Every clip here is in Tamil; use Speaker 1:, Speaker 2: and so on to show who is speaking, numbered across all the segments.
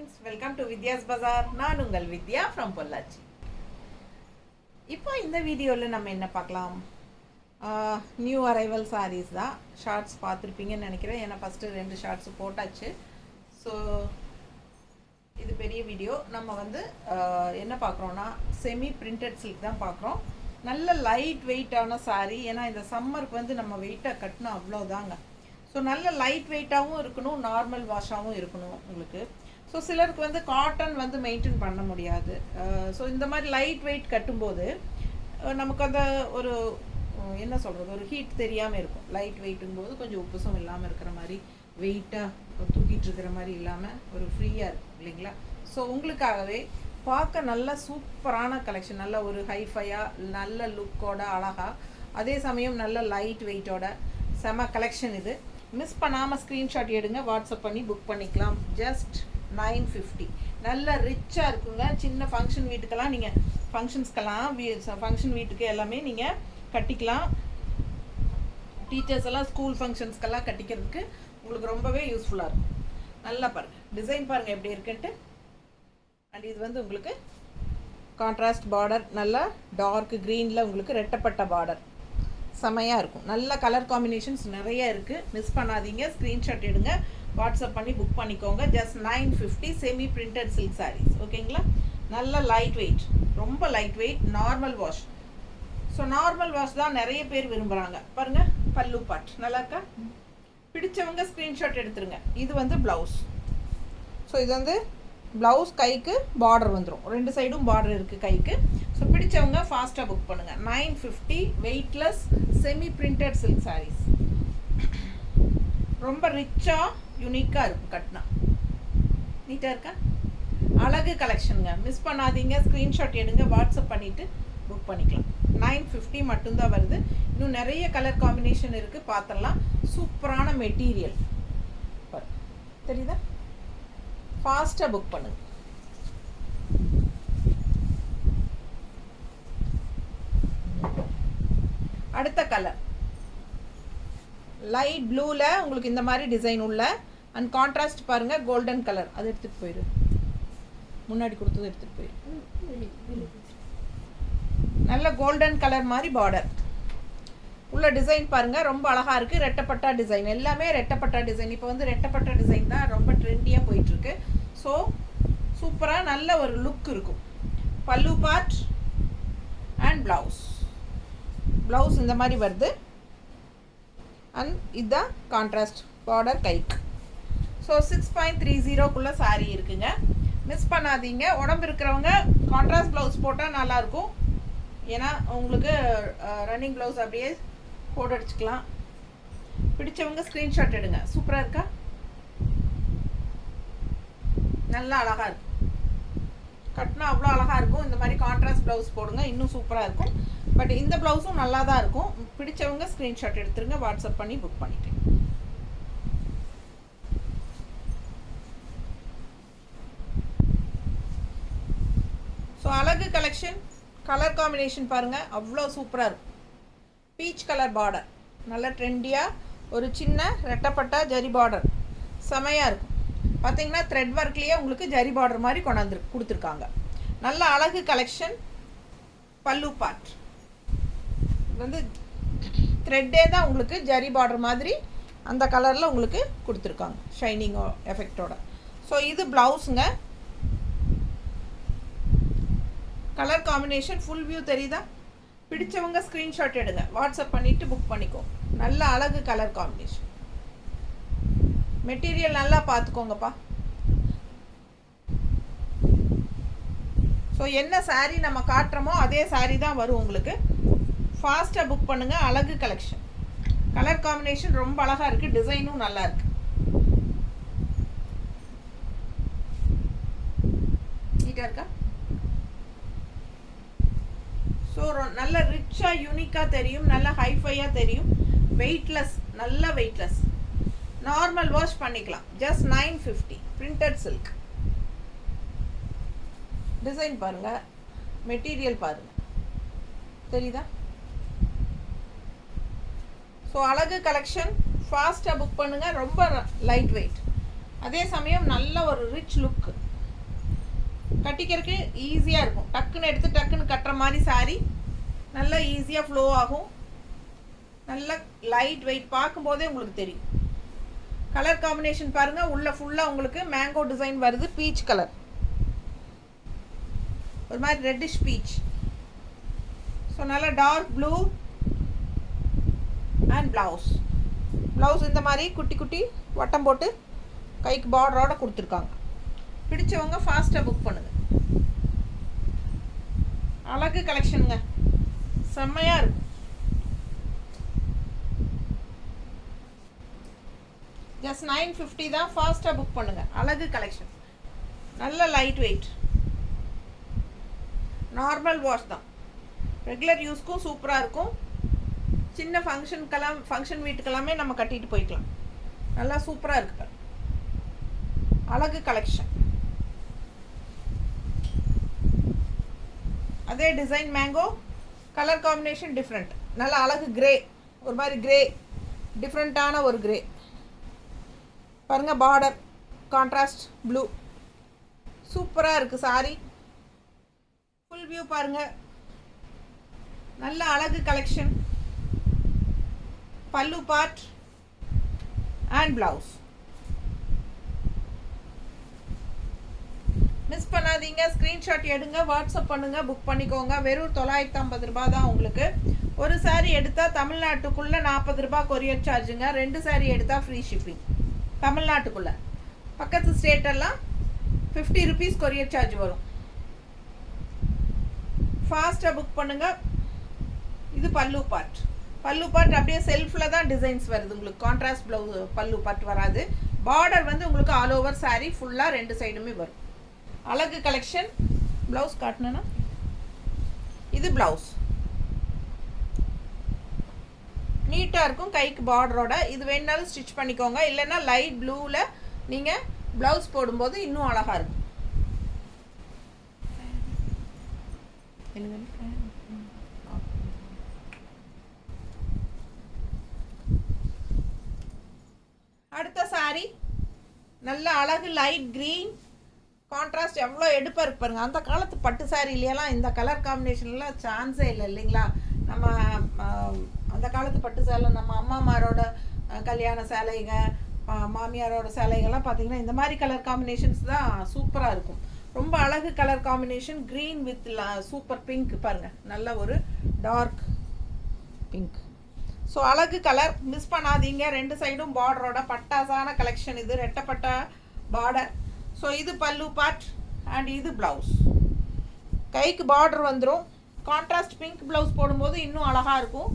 Speaker 1: ஃப்ரெண்ட்ஸ், வெல்கம் டு வித்யாஸ் பஜார். நான் உங்கள் வித்யா ஃப்ரம் பொள்ளாச்சி. இப்போ இந்த வீடியோவில் நம்ம என்ன பார்க்கலாம்? நியூ அரைவல் சாரீஸ் தான். ஷார்ட்ஸ் பார்த்துருப்பீங்கன்னு நினைக்கிறேன். ஏன்னா ஃபஸ்ட்டு 2 ஷார்ட்ஸ் போட்டாச்சு. ஸோ இது பெரிய வீடியோ. நம்ம என்ன பார்க்குறோன்னா செமி பிரிண்டட் சில்க் தான் பார்க்குறோம். நல்ல லைட் வெயிட்டான சாரீ. ஏன்னா இந்த சம்மருக்கு நம்ம வெயிட்டாக கட்டினோம், அவ்வளோதாங்க. ஸோ நல்ல லைட் வெயிட்டாகவும் இருக்கணும், நார்மல் வாஷாகவும் இருக்கணும் உங்களுக்கு. ஸோ சிலருக்கு காட்டன் மெயின்டைன் பண்ண முடியாது. ஸோ இந்த மாதிரி லைட் வெயிட் கட்டும்போது நமக்கு அந்த ஒரு என்ன சொல்கிறது, ஒரு ஹீட் தெரியாமல் இருக்கும். லைட் வெயிட்டுங்கும்போது கொஞ்சம் உப்புசம் இல்லாமல் இருக்கிற மாதிரி, வெயிட்டாக தூக்கிட்டு இருக்கிற மாதிரி இல்லாமல் ஒரு ஃப்ரீயாக இருக்கும் இல்லைங்களா? ஸோ உங்களுக்காகவே பார்க்க நல்ல சூப்பரான கலெக்ஷன், நல்ல ஒரு ஹைஃபையாக, நல்ல லுக்கோட, அழகாக, அதே சமயம் நல்ல லைட் வெயிட்டோட செம கலெக்ஷன் இது. மிஸ் பண்ணாமல் ஸ்க்ரீன்ஷாட் எடுங்க, வாட்ஸ்அப் பண்ணி புக் பண்ணிக்கலாம். ஜஸ்ட் 950. நல்ல ரிச்சாக இருக்குங்க. சின்ன ஃபங்க்ஷன் வீட்டுக்கெல்லாம் நீங்கள் ஃபங்க்ஷன் வீட்டுக்கு எல்லாமே நீங்கள் கட்டிக்கலாம். டீச்சர்ஸ் எல்லாம் ஸ்கூல் ஃபங்க்ஷன்ஸ்க்கெல்லாம் கட்டிக்கிறதுக்கு உங்களுக்கு ரொம்பவே யூஸ்ஃபுல்லாக இருக்கும். நல்லா பாருங்கள், டிசைன் பாருங்கள் எப்படி இருக்குன்ட்டு. அண்ட் இது உங்களுக்கு கான்ட்ராஸ்ட் பார்டர், நல்லா டார்க் க்ரீனில் உங்களுக்கு ரெட்டப்பட்ட பார்டர், செமையாக இருக்கும். நல்ல கலர் காம்பினேஷன்ஸ் நிறைய இருக்குது. மிஸ் பண்ணாதீங்க, ஸ்க்ரீன்ஷாட் எடுங்க, வாட்ஸ்அப் பண்ணி புக் பண்ணிக்கோங்க. Just 950 semi printed silk saris. ஓகேங்களா? நல்ல லைட் வெயிட், ரொம்ப light weight, normal wash. So normal wash தான் நிறைய பேர் விரும்புகிறாங்க. பாருங்கள், பல்லு பாட் நல்லா இருக்கா? பிடிச்சவங்க ஸ்க்ரீன்ஷாட் எடுத்துருங்க. இது ப்ளவுஸ். ஸோ இது ப்ளவுஸ், கைக்கு பார்டர் வந்துடும், 2 சைடும் பார்டர் இருக்குது கைக்கு. ஸோ பிடிச்சவங்க ஃபாஸ்ட்டாக புக் பண்ணுங்கள். 950 weightless semi printed silk saris. ரொம்ப ரிச்சாக யூனிக்காக இருக்கும், கட்டினா நீட்டாக இருக்கா? அழகு கலெக்ஷனுங்க. மிஸ் பண்ணாதீங்க, ஸ்க்ரீன்ஷாட் எடுங்க, வாட்ஸ்அப் பண்ணிவிட்டு புக் பண்ணிக்கலாம். 950 மட்டும்தான் வருது. இன்னும் நிறைய கலர் காம்பினேஷன் இருக்குது, பார்த்துடலாம். சூப்பரான மெட்டீரியல் தெரியுதா? ஃபாஸ்ட்டாக புக் பண்ணுங்க. அடுத்த கலர் லைட் ப்ளூவில் உங்களுக்கு இந்த மாதிரி டிசைன் உள்ள அண்ட் கான்ட்ராஸ்ட் பாருங்கள், கோல்டன் கலர். அது எடுத்துகிட்டு போயிரு, முன்னாடி கொடுத்தது எடுத்துகிட்டு போயிரு. நல்ல கோல்டன் கலர் மாதிரி பார்டர் உள்ள டிசைன் பாருங்கள், ரொம்ப அழகாக இருக்குது. ரெட்டப்பட்டா டிசைன், எல்லாமே ரெட்டப்பட்டா டிசைன். இப்போ ரெட்டப்பட்டா டிசைன் தான் ரொம்ப ட்ரெண்டியாக போயிட்டுருக்கு. ஸோ சூப்பராக நல்ல ஒரு லுக் இருக்கும். பல்லு பார்ட் அண்ட் ப்ளவுஸ் இந்த மாதிரி வருது. அண்ட் இதுதான் கான்ட்ராஸ்ட் பார்டர் கைக்கு. ஸோ 6.30 சாரீ இருக்குங்க. மிஸ் பண்ணாதீங்க. உடம்பு இருக்கிறவங்க கான்ட்ராஸ்ட் ப்ளவுஸ் போட்டால் நல்லாயிருக்கும். ஏன்னா உங்களுக்கு ரன்னிங் ப்ளவுஸ் அப்படியே போட்டு அடிச்சுக்கலாம். பிடிச்சவங்க ஸ்க்ரீன்ஷாட் எடுங்க. சூப்பராக இருக்கா? நல்லா அழகாக இருக்கும், கட்டினா அவ்வளோ அழகாக இருக்கும். இந்த மாதிரி கான்ட்ராஸ்ட் ப்ளவுஸ் போடுங்க, இன்னும் சூப்பராக இருக்கும். பட் இந்த ப்ளவுஸும் நல்லா தான் இருக்கும். பிடிச்சவங்க ஸ்க்ரீன்ஷாட் எடுத்துருங்க, வாட்ஸ்அப் பண்ணி புக் பண்ணிட்டேன். ஸோ அழகு கலெக்ஷன், கலர் காம்பினேஷன் பாருங்கள், அவ்வளோ சூப்பராக இருக்கும். பீச் கலர் பார்டர், நல்ல ட்ரெண்டியாக ஒரு சின்ன ரெட்டப்பட்டா ஜரி பார்டர், செமையாக இருக்கும். பார்த்தீங்கன்னா த்ரெட் ஒர்க்லேயே உங்களுக்கு ஜரி பார்டர் மாதிரி கொண்டாந்து கொடுத்துருக்காங்க. நல்ல அழகு கலெக்ஷன். பல்லு பார்ட் த்ரெட்டே தான் உங்களுக்கு ஜரி பார்டர் மாதிரி அந்த கலரில் உங்களுக்கு கொடுத்துருக்காங்க, ஷைனிங் எஃபெக்டோட. ஸோ இது ப்ளவுஸுங்க. கலர் காம்பினேஷன் ஃபுல் வியூ தெரியுதா? பிடிச்சவங்க ஸ்க்ரீன்ஷாட் எடுங்க, வாட்ஸ்அப் பண்ணிவிட்டு புக் பண்ணிக்கோ. நல்ல அழகு கலர் காம்பினேஷன். மெட்டீரியல் நல்லா பார்த்துக்கோங்கப்பா. ஸோ என்ன சாரீ நம்ம காட்டுறோமோ அதே சாரீ தான் வரும் உங்களுக்கு. ஃபாஸ்ட்டாக புக் பண்ணுங்கள். அழகு கலெக்ஷன், கலர் காம்பினேஷன் ரொம்ப அழகாக இருக்குது, டிசைனும் நல்லா இருக்குது. நீட்டாக இருக்கா? ஸோ நல்ல ரிச்சாக யூனிக்காக தெரியும், நல்ல ஹைஃபையாக தெரியும். வெயிட்லெஸ், நல்ல வெயிட்லெஸ், நார்மல் வாஷ் பண்ணிக்கலாம். Just 950 printed silk. டிசைன் பாருங்கள், மெட்டீரியல் பாருங்கள், தெரியுதா? ஸோ அழகு கலெக்ஷன், ஃபாஸ்ட்டாக புக் பண்ணுங்கள். ரொம்ப லைட் வெயிட், அதே சமயம் நல்ல ஒரு ரிச் லுக். கட்டிக்கிறதுக்கு ஈஸியாக இருக்கும். டக்குன்னு எடுத்து டக்குன்னு கட்டுற மாதிரி சாரீ நல்லா ஈஸியாக ஃப்ளோ ஆகும். நல்ல லைட் வெயிட், பார்க்கும்போதே உங்களுக்கு தெரியும். கலர் காம்பினேஷன் பாருங்கள், உள்ள ஃபுல்லாக உங்களுக்கு மேங்கோ டிசைன் வருது. பீச் கலர், ஒரு மாதிரி ரெட்டிஷ் பீச். ஸோ நல்லா டார்க் ப்ளூ அண்ட் ப்ளவுஸ் இந்த மாதிரி குட்டி குட்டி வட்டம் போட்டு கைக்கு பார்டரோட கொடுத்துருக்காங்க. பிடிச்சவங்க ஃபாஸ்ட்டாக புக் பண்ணுங்க. அழகு கலெக்ஷனுங்க, செம்மையாக இருக்கும். ஜஸ்ட் 950 தான். ஃபாஸ்ட்டாக புக் பண்ணுங்கள். அழகு கலெக்ஷன், நல்ல லைட் வெயிட், நார்மல் வாஷ் தான். ரெகுலர் யூஸ்க்கும் சூப்பராக இருக்கும். சின்ன ஃபங்க்ஷன் வீட்டுக்கெல்லாமே நம்ம கட்டிட்டு போய்க்கலாம். நல்லா சூப்பராக இருக்கு. அழகு கலெக்ஷன். அதே design mango, colour combination different. நல்லா அழகு கிரே, ஒரு மாதிரி கிரே, டிஃப்ரெண்ட்டான ஒரு கிரே பாருங்கள். பார்டர் கான்ட்ராஸ்ட் ப்ளூ, சூப்பராக இருக்குது சாரி. ஃபுல் வியூ பாருங்கள். நல்ல அழகு கலெக்ஷன். பல்லு பார்ட் அண்ட் ப்ளவுஸ். மிஸ் பண்ணாதீங்க. ஸ்க்ரீன்ஷாட் எடுங்க, வாட்ஸ்அப் பண்ணுங்கள், புக் பண்ணிக்கோங்க. வெறும் 950 ரூபா தான் உங்களுக்கு. ஒரு சாரீ எடுத்தால் தமிழ்நாட்டுக்குள்ளே 40 ரூபா கொரியர் சார்ஜுங்க. 2 சாரீ எடுத்தால் ஃப்ரீ ஷிப்பிங் தமிழ்நாட்டுக்குள்ளே. பக்கத்து ஸ்டேட்டெல்லாம் 50 ருபீஸ் கொரியர் சார்ஜ் வரும். ஃபாஸ்ட்டாக புக் பண்ணுங்கள். இது பல்லு பார்ட். அப்படியே செல்ஃபில் தான் டிசைன்ஸ் வருது உங்களுக்கு. கான்ட்ராஸ்ட் ப்ளவுஸ் பல்லு பார்ட் வராது. பார்டர் வந்து உங்களுக்கு ஆல் ஓவர் சாரீ ஃபுல்லாக 2 சைடுமே வரும். அழகு கலெக்ஷன். ப்ளவுஸ் காட்டணுன்னா இது ப்ளவுஸ் நீட்டாக இருக்கும். கைக்கு பார்டரோட. இது வேணுனாலும் ஸ்டிச் பண்ணிக்கோங்க. இல்லைன்னா லைட் ப்ளூவில் நீங்கள் ப்ளவுஸ் போடும்போது இன்னும் அழகாக இருக்கும். அடுத்த சாரி நல்ல அழகு லைட் க்ரீன் கான்ட்ராஸ்ட். எவ்வளோ எடுப்பாக இருக்கு பாருங்க. அந்த காலத்து பட்டு சாரிலையெல்லாம் இந்த கலர் காம்பினேஷன்லாம் சான்ஸே இல்லை இல்லைங்களா? நம்ம அந்த காலத்து பட்டு சேலை, நம்ம அம்மாமாரோட கல்யாண சேலைங்க, மாமியாரோட சேலைகள்லாம் பார்த்தீங்கன்னா இந்த மாதிரி கலர் காம்பினேஷன்ஸ் தான் சூப்பராக இருக்கும். ரொம்ப அழகு colour combination. Green with super pink பாருங்கள். நல்ல ஒரு டார்க் பிங்க். ஸோ அழகு கலர், மிஸ் பண்ணாதீங்க. 2 சைடும் பார்டரோட பட்டாசான கலெக்ஷன். இது ரெட்டப்பட்ட பார்டர். ஸோ இது பல்லு பார்ட் அண்ட் இது ப்ளவுஸ். கைக்கு பார்டர் வந்துடும். கான்ட்ராஸ்ட் பிங்க் ப்ளவுஸ் போடும்போது இன்னும் அழகாக இருக்கும்.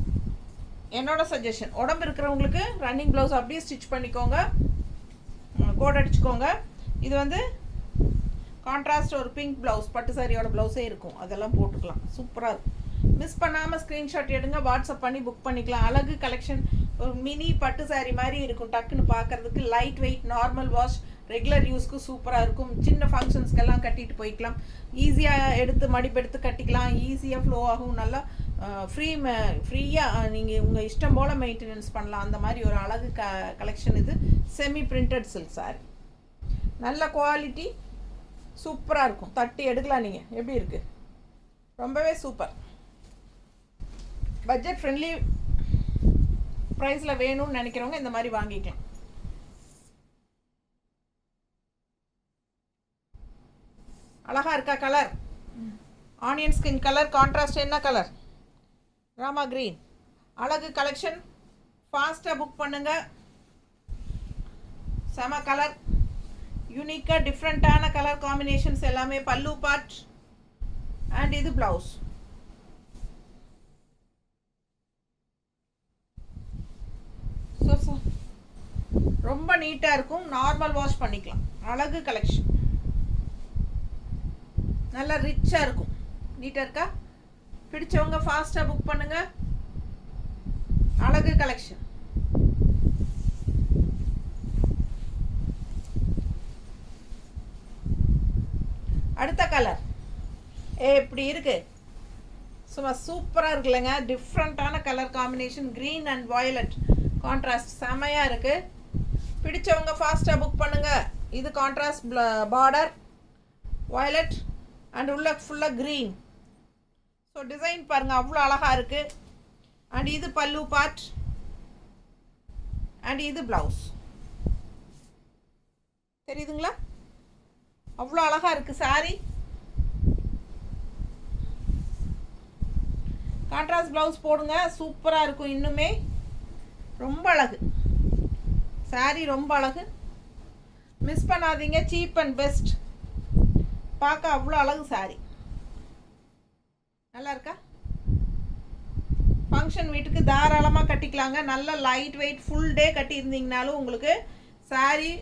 Speaker 1: என்னோட சஜஷன், உடம்பு இருக்கிறவங்களுக்கு ரன்னிங் ப்ளவுஸ் அப்படியே ஸ்டிச் பண்ணிக்கோங்க, கோட் அடிச்சுக்கோங்க. இது வந்து கான்ட்ராஸ்ட் ஒரு பிங்க் ப்ளவுஸ், பட்டு சாரியோட ப்ளவுஸே இருக்கும், அதெல்லாம் போட்டுக்கலாம். சூப்பராக இருக்கும். மிஸ் பண்ணாமல் ஸ்க்ரீன்ஷாட் எடுங்க, வாட்ஸ்அப் பண்ணி புக் பண்ணிக்கலாம். அழகு கலெக்ஷன். ஒரு மினி பட்டு சாரி மாதிரி இருக்கும். டக்குன்னு பார்க்குறதுக்கு light weight, normal wash, regular யூஸ்க்கு சூப்பராக இருக்கும். சின்ன ஃபங்க்ஷன்ஸ்க்கெல்லாம் கட்டிட்டு போய்க்கலாம். ஈஸியாக எடுத்து மடிப்பெடுத்து கட்டிக்கலாம். ஈஸியாக ஃப்ளோ ஆகும். நல்லா ஃப்ரீயாக நீங்கள் உங்கள் இஷ்டம் போல் மெயின்டெனன்ஸ் பண்ணலாம். அந்த மாதிரி ஒரு அழகு கலெக்ஷன் இது. Semi printed silk sorry. நல்ல குவாலிட்டி, சூப்பராக இருக்கும். தட்டி எடுக்கலாம் நீங்கள். எப்படி இருக்குது? ரொம்பவே சூப்பர். பட்ஜெட் ஃப்ரெண்ட்லி ப்ரைஸில் வேணும்னு நினைக்கிறவங்க இந்த மாதிரி வாங்கிக்கலாம். அழகாக இருக்கா colour? Onion skin colour. Contrast என்ன கலர்? ராமா கிரீன். அழகு கலெக்ஷன். ஃபாஸ்ட்டாக புக் பண்ணுங்கள். செம கலர். யூனிக்காக டிஃப்ரெண்ட்டான கலர் காம்பினேஷன்ஸ் எல்லாமே. பல்லு பார்ட் அண்ட் இது ப்ளவுஸ். ரொம்ப நீட்டாக இருக்கும். நார்மல் வாஷ் பண்ணிக்கலாம். அழகு கலெக்ஷன். நல்லா ரிச்சாக இருக்கும். நீட்டாக இருக்கா? பிடிச்சவங்க ஃபாஸ்ட்டாக புக் பண்ணுங்க. அழகு கலெக்ஷன். அடுத்த கலர் எப்படி இருக்கு? சும்மா சூப்பராக இருக்குல்லங்க. டிஃப்ரெண்ட்டான colour combination. Green and violet contrast செமையாக இருக்குது. பிடிச்சவங்க ஃபாஸ்ட்டாக புக் பண்ணுங்கள். இது கான்ட்ராஸ்ட் பார்டர், வயலட் அண்ட் உள்ள ஃபுல்லாக க்ரீன். ஸோ டிசைன் பாருங்கள் அவ்வளோ அழகாக இருக்குது. அண்ட் இது பல்லு பார்ட் அண்ட் இது ப்ளவுஸ். தெரியுதுங்களா? அவ்வளோ அழகாக இருக்குது சாரி. கான்ட்ராஸ்ட் ப்ளவுஸ் போடுங்க, சூப்பராக இருக்கும். இன்னுமே ரொம்ப அழகு சாரி, ரொம்ப அழகு. மிஸ் பண்ணாதீங்க. Cheap and best. பார்க்க அவ்வளோ அழகு சாரி. நல்லா இருக்கா? ஃபங்க்ஷன் வீட்டுக்கு தாராளமாக கட்டிக்கலாங்க. நல்ல லைட் வெயிட் ஃபுல் டே கட்டியிருந்தீங்கனாலும் உங்களுக்கு சாரி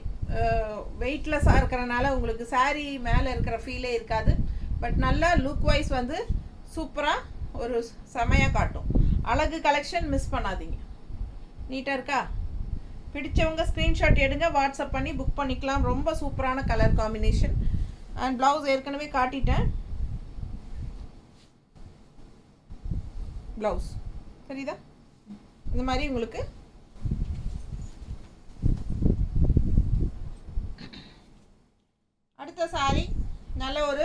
Speaker 1: வெயிட்லெஸ்ஸாக இருக்கிறனால உங்களுக்கு சாரி மேலே இருக்கிற ஃபீலே இருக்காது. பட் நல்லா லுக் வைஸ் வந்து சூப்பராக ஒரு செமையாக காட்டும். அழகு கலெக்ஷன் மிஸ் பண்ணாதீங்க. நீட்டாக இருக்கா? பிடிச்சவங்க ஸ்க்ரீன்ஷாட் எடுங்க, வாட்ஸ்அப் பண்ணி புக் பண்ணிக்கலாம். ரொம்ப சூப்பரான கலர் காம்பினேஷன். அண்ட் ப்ளவுஸ் ஏற்கனவே காட்டிட்டேன். ப்ளவுஸ் சரிதா? இந்த மாதிரி உங்களுக்கு அடுத்த சாரி நல்ல ஒரு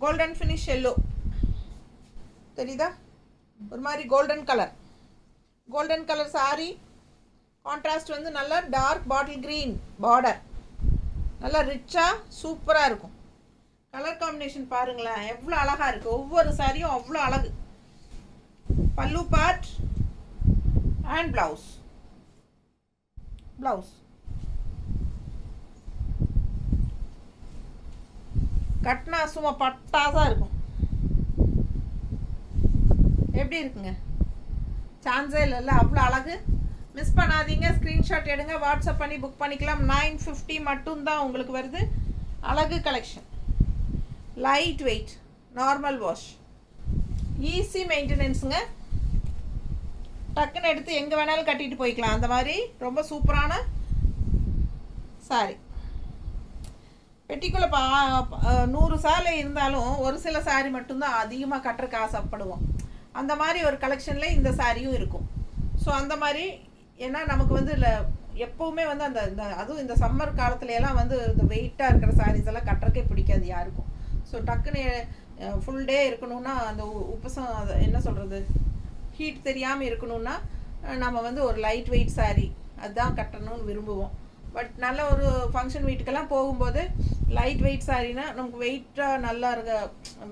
Speaker 1: கோல்டன் ஃபினிஷ் எல்லோ. தெரியுதா? ஒரு மாதிரி கோல்டன் கலர் சாரி. கான்ட்ராஸ்ட் வந்து நல்லா டார்க் பாட்டில் க்ரீன் பார்டர். நல்லா ரிச்சாக சூப்பராக இருக்கும். கலர் காம்பினேஷன் பாருங்களேன் எவ்வளோ அழகாக இருக்குது. ஒவ்வொரு சாரியும் அவ்வளோ அழகு. பல்லு பார்ட் அண்ட் ப்ளவுஸ். கட்டினா சும்மா பட்டாசாக இருக்கும். எப்படி இருக்குங்க? சான்ஸே இல்லைல்ல, அவ்வளோ அழகு. மிஸ் பண்ணாதீங்க. ஸ்க்ரீன்ஷாட் எடுங்க, வாட்ஸ்அப் பண்ணி புக் பண்ணிக்கலாம். 950 மட்டும்தான் உங்களுக்கு வருது. அழகு collection. Light weight, normal wash, easy மெயின்டெனன்ஸுங்க. டக்குன்னு எடுத்து எங்கே வேணாலும் கட்டிட்டு போய்க்கலாம். அந்த மாதிரி ரொம்ப சூப்பரான சாரி. பெட்டிக்குள்ளே 100 சேலை இருந்தாலும் ஒரு சில சாரி மட்டும்தான் அதிகமாக கட்டுறக்கு ஆசைப்படுவோம். அந்த மாதிரி ஒரு கலெக்ஷனில் இந்த சாரியும் இருக்கும். ஸோ அந்த மாதிரி ஏன்னா நமக்கு வந்து இல்லை எப்போவுமே வந்து அந்த அதுவும் இந்த சம்மர் காலத்துலலாம் வந்து இந்த வெயிட்டாக இருக்கிற சாரீஸ் எல்லாம் கட்டுறக்கே பிடிக்காது யாருக்கும். ஸோ டக்குன்னு ஃபுல் டே இருக்கணும்னா அந்த உப்பசம் என்ன சொல்கிறது ஹீட் தெரியாமல் இருக்கணும்னா நம்ம வந்து ஒரு லைட் வெயிட் சாரீ அதுதான் கட்டணும்னு விரும்புவோம். பட் நல்ல ஒரு ஃபங்க்ஷன் வீட்டுக்கெல்லாம் போகும்போது லைட் வெயிட் சாரீனா நமக்கு வெயிட்டாக நல்லா இருக்க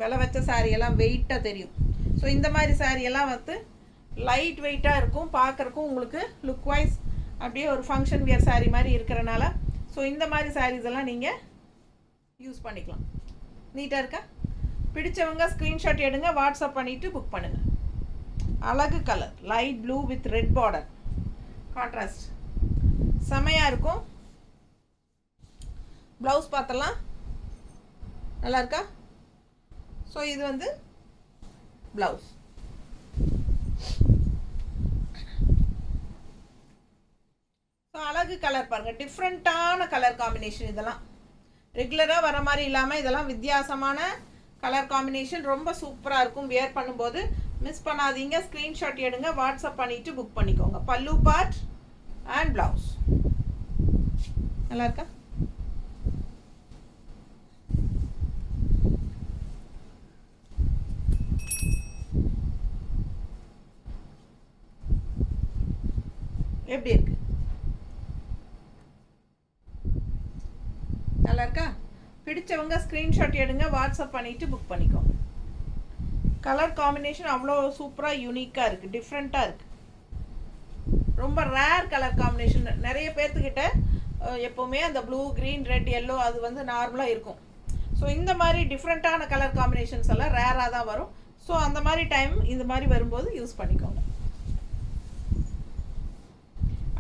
Speaker 1: விலை வச்ச சாரியெல்லாம் வெயிட்டாக தெரியும். ஸோ இந்த மாதிரி சாரியெல்லாம் வந்து லைட் வெயிட்டாக இருக்கும். பார்க்குறக்கும் உங்களுக்கு லுக் வைஸ் அப்படியே ஒரு ஃபங்க்ஷன் வியர் சாரீ மாதிரி இருக்கிறனால ஸோ இந்த மாதிரி சாரீஸ் எல்லாம் நீங்கள் யூஸ் பண்ணிக்கலாம். நீட்டாக இருக்கா? பிடிச்சவங்க ஸ்க்ரீன்ஷாட் எடுங்க, வாட்ஸ்அப் பண்ணிவிட்டு புக் பண்ணுங்கள். அழகு colour light blue with red border contrast செமையாக இருக்கும். ப்ளவுஸ் பார்த்தலாம். நல்லா இருக்கா? ஸோ இது வந்து ப்ளவுஸ். ஸோ அழகு கலர் பாருங்கள், டிஃப்ரெண்ட்டான கலர் காம்பினேஷன். இதெல்லாம் ரெகுலராக வர மாதிரி இல்லாமல் இதெல்லாம் வித்தியாசமான கலர் காம்பினேஷன். ரொம்ப சூப்பராக இருக்கும் வியர் பண்ணும்போது. மிஸ் பண்ணாதீங்க. ஸ்க்ரீன்ஷாட் எடுங்க, வாட்ஸ்அப் பண்ணிவிட்டு புக் பண்ணிக்கோங்க. பல்லு பார்ட் அண்ட் ப்ளவுஸ். நல்லா இருக்கா? எப்படி இருக்கு? நல்லா இருக்கா? பிடிச்சவங்க ஸ்க்ரீன்ஷாட் எடுங்க, வாட்ஸ்அப் பண்ணிவிட்டு புக் பண்ணிக்கோங்க. கலர் காம்பினேஷன் அவ்வளோ சூப்பராக யூனிக்காக இருக்குது, டிஃப்ரெண்ட்டாக இருக்குது. ரொம்ப ரேர் கலர் காம்பினேஷன். நிறைய பேர்த்துக்கிட்ட எப்போவுமே அந்த ப்ளூ க்ரீன் ரெட் எல்லோ அது வந்து நார்மலாக இருக்கும். ஸோ இந்த மாதிரி டிஃப்ரெண்ட்டான கலர் காம்பினேஷன்ஸ் எல்லாம் ரேராக தான் வரும். ஸோ அந்த மாதிரி டைம் இந்த மாதிரி வரும்போது யூஸ் பண்ணிக்கோங்க.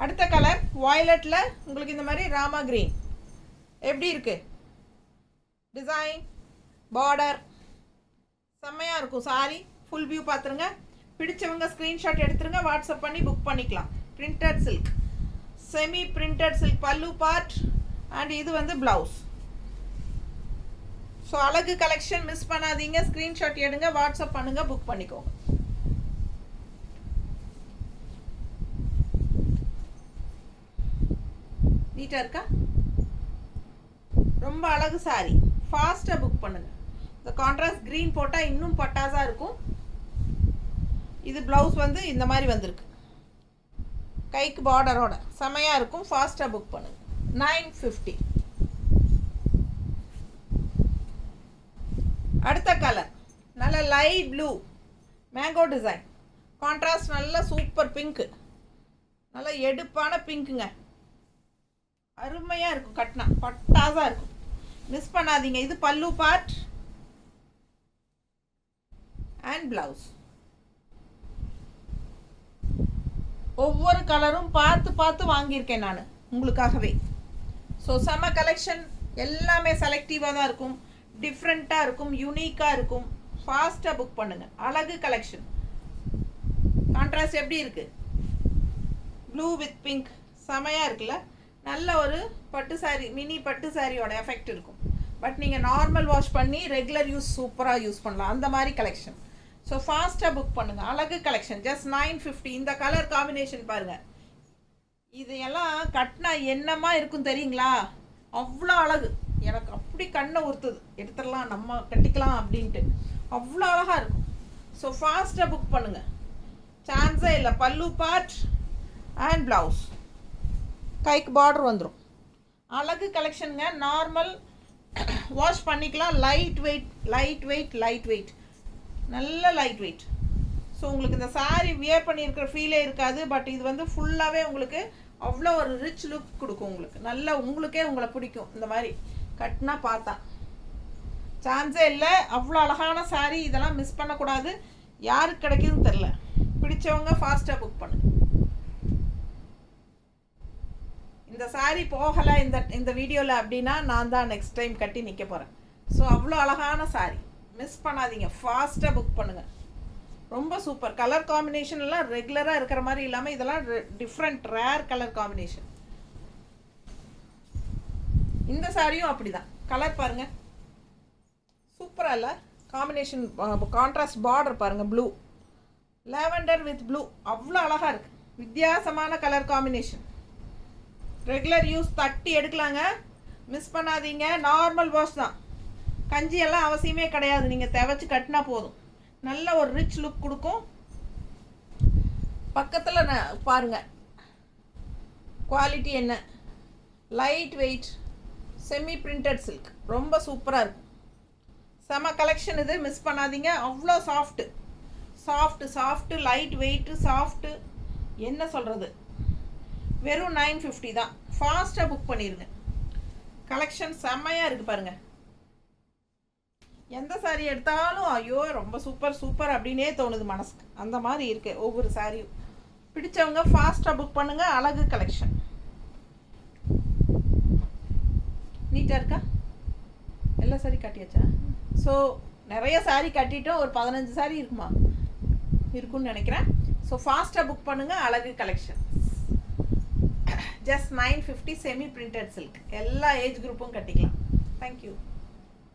Speaker 1: அடுத்த கலர் வாய்லட்டில் உங்களுக்கு இந்த மாதிரி ராமா க்ரீன். எப்படி இருக்குது டிசைன்? பார்டர் செம்மையாக இருக்கும். சாரி ஃபுல் வியூ பார்த்துருங்க. பிடிச்சவங்க ஸ்க்ரீன்ஷாட் எடுத்துருங்க, வாட்ஸ்அப் பண்ணி புக் பண்ணிக்கலாம். Printed silk, semi printed silk. பல்லு பார்ட் அண்ட் இது வந்து ப்ளவுஸ். ஸோ அழகு கலெக்ஷன் மிஸ் பண்ணாதீங்க. ஸ்க்ரீன்ஷாட் எடுங்க, வாட்ஸ்அப் பண்ணுங்கள், புக் பண்ணிக்கோங்க. நீட்டாக இருக்கா? ரொம்ப அழகு சாரி. ஃபாஸ்ட்டாக புக் பண்ணுங்கள். இந்த கான்ட்ராஸ்ட் க்ரீன் போட்டால் இன்னும் பட்டாஸாக இருக்கும். இது ப்ளவுஸ் வந்து இந்த மாதிரி வந்திருக்கு, கைக்கு பார்டரோட செமையாக இருக்கும். ஃபாஸ்ட்டாக புக் பண்ணுங்கள். 950. அடுத்த கலர் நல்ல light blue mango design, contrast நல்ல சூப்பர் பிங்க்கு, நல்ல எடுப்பான பிங்க்குங்க. அருமையாக இருக்கும், கட்டினா பட்டாஸாக இருக்கும். மிஸ் பண்ணாதீங்க. இது பல்லு பார்ட் அண்ட் ப்ளவுஸ். ஒவ்வொரு கலரும் பார்த்து பார்த்து வாங்கியிருக்கேன் நான் உங்களுக்காகவே. ஸோ செம கலெக்ஷன், எல்லாமே செலக்டிவாக தான் இருக்கும், டிஃப்ரெண்ட்டாக இருக்கும், யூனிக்காக இருக்கும். ஃபாஸ்ட்டாக புக் பண்ணுங்கள். அழகு கலெக்ஷன். கான்ட்ராஸ்ட் எப்படி இருக்குது? ப்ளூ வித் பிங்க் செமையாக இருக்குல்ல? நல்ல ஒரு பட்டு சாரி, மினி பட்டு சாரியோட எஃபெக்ட் இருக்கும். பட் நீங்கள் நார்மல் வாஷ் பண்ணி ரெகுலர் யூஸ் சூப்பராக யூஸ் பண்ணலாம், அந்த மாதிரி கலெக்ஷன். ஸோ ஃபாஸ்ட்டாக புக் பண்ணுங்கள். அழகு கலெக்ஷன். ஜஸ்ட் 950. இந்த கலர் காம்பினேஷன் பாருங்கள். இது எல்லாம் கட்டினா என்னமா இருக்கும் தெரியுங்களா? அவ்வளோ அழகு. எனக்கு அப்படி கண்ணை உறுத்துது, எடுத்துடலாம் நம்ம கட்டிக்கலாம் அப்படின்ட்டு. அவ்வளோ அழகாக இருக்கும். ஸோ ஃபாஸ்ட்டாக புக் பண்ணுங்கள், சான்ஸே இல்லை. பல்லு பார்ட் அண்ட் ப்ளவுஸ், கைக்கு பார்டர் வந்துடும். அழகு கலெக்ஷனுங்க. நார்மல் வாஷ் பண்ணிக்கலாம். லைட் வெயிட், நல்ல லைட் வெயிட். ஸோ உங்களுக்கு இந்த சாரீ வியர் பண்ணியிருக்கிற ஃபீலே இருக்காது. பட் இது வந்து ஃபுல்லாகவே உங்களுக்கு அவ்வளோ ஒரு ரிச் லுக் கொடுக்கும். உங்களுக்கு நல்லா உங்களுக்கே உங்களை பிடிக்கும். இந்த மாதிரி கட்டினா பார்த்தா சான்ஸே இல்லை. அவ்வளோ அழகான சாரீ. இதெல்லாம் மிஸ் பண்ணக்கூடாது. யாருக்கு கிடைக்குதுன்னு தெரில. பிடிச்சவங்க ஃபாஸ்ட்டாக புக் பண்ணுங்க. இந்த சாரீ போகலை இந்த வீடியோவில் அப்படின்னா நான் தான் நெக்ஸ்ட் டைம் கட்டி நிற்க போகிறேன். ஸோ அவ்வளோ அழகான சாரீ, மிஸ் பண்ணாதீங்க. ஃபாஸ்ட்டாக புக் பண்ணுங்கள். ரொம்ப சூப்பர். கலர் காம்பினேஷன் எல்லாம் ரெகுலராக இருக்கிற மாதிரி இல்லாமல் இதெல்லாம் டிஃப்ரெண்ட் ரேர் கலர் காம்பினேஷன். இந்த சாரியும் அப்படி தான். கலர் பாருங்கள், சூப்பராக இல்லை? காம்பினேஷன் கான்ட்ராஸ்ட் பார்டர் பாருங்கள், ப்ளூ லாவெண்டர் வித் ப்ளூ அவ்வளோ அழகாக இருக்குது. வித்தியாசமான கலர் காம்பினேஷன். ரெகுலர் யூஸ் தட்டி எடுக்கலாங்க, மிஸ் பண்ணாதீங்க. நார்மல் வாஷ் தான், கஞ்சியெல்லாம் அவசியமே கிடையாது. நீங்கள் துவைச்சி கட்டினா போதும். நல்ல ஒரு ரிச் லுக் கொடுக்கும். பக்கத்தில் பாருங்கள் குவாலிட்டி என்ன. Light weight semi printed silk, ரொம்ப சூப்பராக இருக்கும். செம கலெக்ஷன் இது, மிஸ் பண்ணாதீங்க. அவ்வளோ சாஃப்ட்டு லைட் வெயிட்டு சாஃப்ட்டு, என்ன சொல்கிறது, வெறும் 950 தான். ஃபாஸ்ட்டாக புக் பண்ணிடுங்க. கலெக்ஷன் செம்மையாக இருக்குது பாருங்கள். எந்த சாரீ எடுத்தாலும் ஐயோ ரொம்ப சூப்பர் அப்படின்னே தோணுது மனசுக்கு. அந்த மாதிரி இருக்குது ஒவ்வொரு சாரியும். பிடிச்சவங்க ஃபாஸ்ட்டாக புக் பண்ணுங்கள். அழகு கலெக்ஷன். நீட்டாக இருக்கா? எல்லா சாரீ காட்டியாச்சா? ஸோ நிறைய சாரீ கட்டிட்டோம். ஒரு 15 சாரீ இருக்குன்னு நினைக்கிறேன். ஸோ ஃபாஸ்ட்டாக புக் பண்ணுங்கள். அழகு collection. Just 950 semi printed silk. எல்லா ஏஜ் குரூப்பும் கட்டிக்கலாம். தேங்க்யூ.